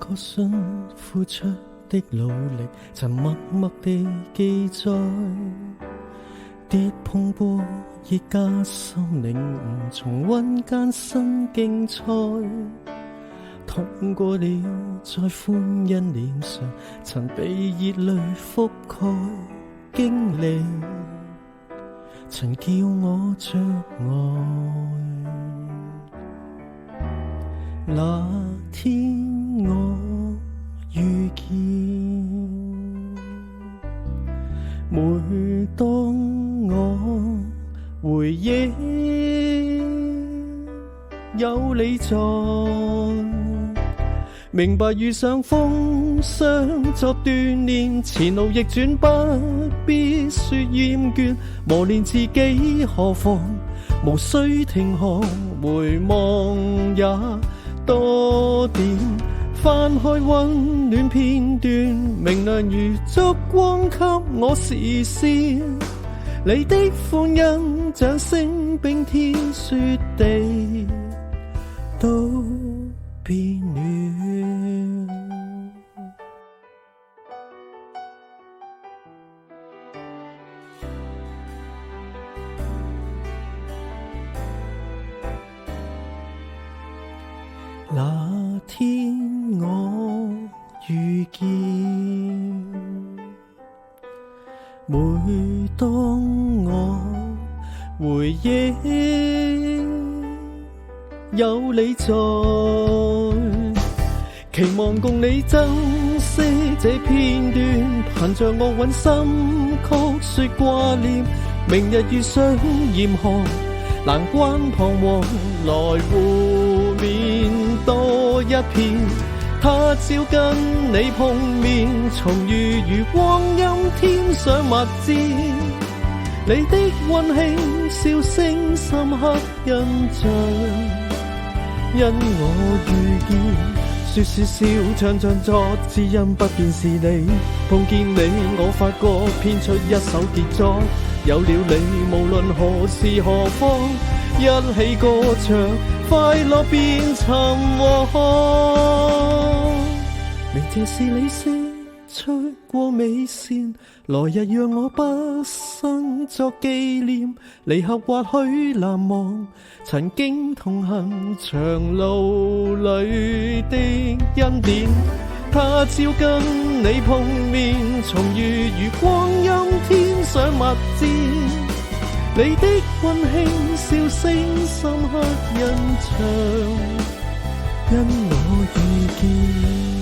個信付出的努力，曾默默地記載，跌碰過亦加深領悟，重溫艱辛競賽，痛過了再歡欣臉上，曾被熱淚覆蓋，經歷曾叫我着愛。那天我遇見，每當我回憶有你在，明白遇上風霜作鍛鍊，前路逆轉不必說厭倦，磨練自己何妨無需停航，回望也多點，翻開溫暖片段，明亮如燭光給我視線，你的歡欣掌聲冰天雪地都變暖。那天我遇見，每當我回憶有你在，期望共你珍惜這片段，憑着我韻心曲說掛念，明日遇上嚴寒難關彷徨，來互勉多一片，他朝跟你碰面，重遇如光陰添上蜜餞，你的溫馨笑聲深刻印象，因我遇見說說笑唱唱作，知音不變是你，碰見你我發覺編出一首傑作，有了你無論何時何方，一起歌唱，快樂變尋獲。明這是你聲出過美線，來日讓我不生作紀念，離合或許難忘曾經同行長路裏的恩典，他朝跟你碰面，重遇如光陰添上蜜餞，你的溫馨笑聲深刻印象，因我遇見。